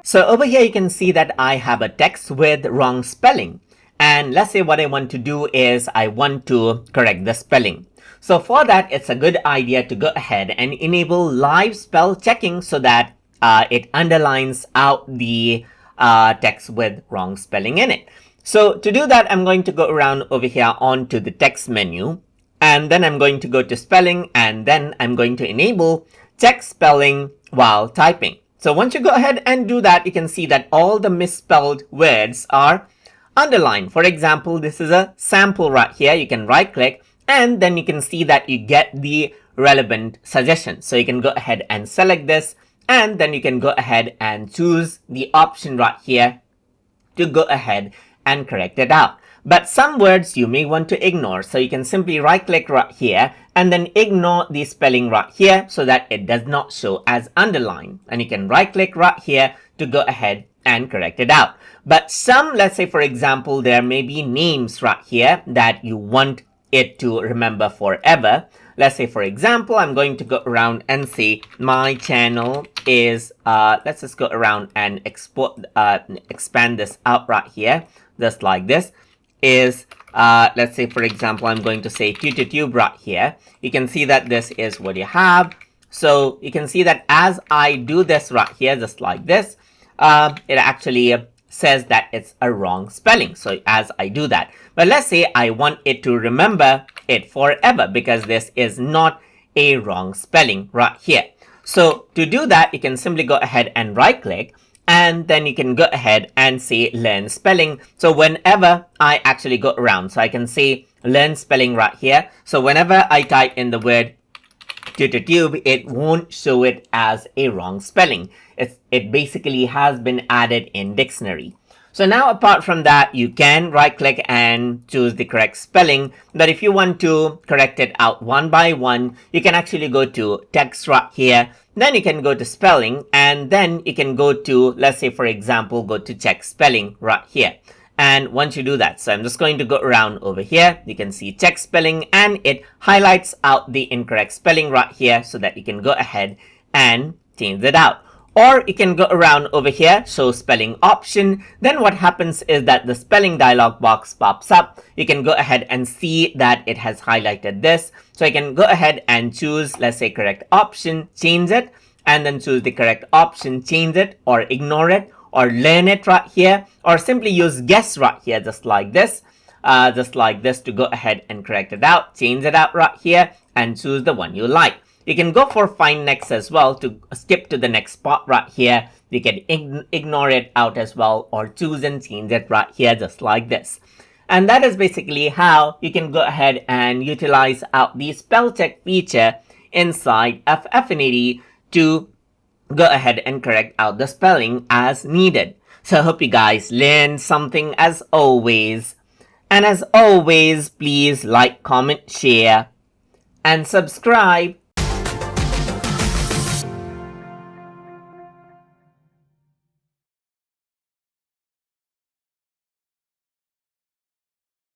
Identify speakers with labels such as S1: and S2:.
S1: So over here you can see that I have a text with wrong spelling. And let's say what I want to do is I want to correct the spelling. So for that, it's a good idea to go ahead and enable live spell checking so that it underlines out the text with wrong spelling in it. So to do that, I'm going to go around over here onto the text menu. And then I'm going to go to spelling, and then I'm going to enable check spelling while typing. So once you go ahead and do that, you can see that all the misspelled words are underlined. For example, this is a sample right here. You can right click and then you can see that you get the relevant suggestion. So you can go ahead and select this, and then you can go ahead and choose the option right here to go ahead and correct it out. But some words you may want to ignore. So you can simply right click right here and then ignore the spelling right here so that it does not show as underlined. And you can right click right here to go ahead and correct it out. But some, let's say for example, there may be names right here that you want it to remember forever. Let's say for example, I'm going to go around and say my channel is, let's just go around and expand this out right here, just like this. Is let's say for example, I'm going to say tube right here. You can see that this is what you have. So you can see that as I do this right here, just like this, it actually says that it's a wrong spelling. So as I do that, but let's say I want it to remember it forever because this is not a wrong spelling right here. So to do that, you can simply go ahead and right click, and then you can go ahead and say learn spelling. So whenever I actually go around, so I can say learn spelling right here. So whenever I type in the word tube, it won't show it as a wrong spelling. It basically has been added in dictionary. So now apart from that, you can right click and choose the correct spelling. But if you want to correct it out one by one, you can actually go to text right here. Then you can go to spelling, and then you can go to, let's say for example, go to check spelling right here. And once you do that, so I'm just going to go around over here. You can see check spelling, and it highlights out the incorrect spelling right here so that you can go ahead and change it out. Or you can go around over here, show spelling option. Then what happens is that the spelling dialog box pops up. You can go ahead and see that it has highlighted this. So I can go ahead and choose, let's say correct option, change it, and then choose the correct option, change it, or ignore it, or learn it right here, or simply use guess right here, just like this to go ahead and correct it out, change it out right here, and choose the one you like. You can go for find next as well to skip to the next spot right here. You can ignore it out as well, or choose and change it right here, just like this. And that is basically how you can go ahead and utilize out the spell check feature inside of Affinity to go ahead and correct out the spelling as needed. So I hope you guys learned something as always. And as always, please like, comment, share, and subscribe.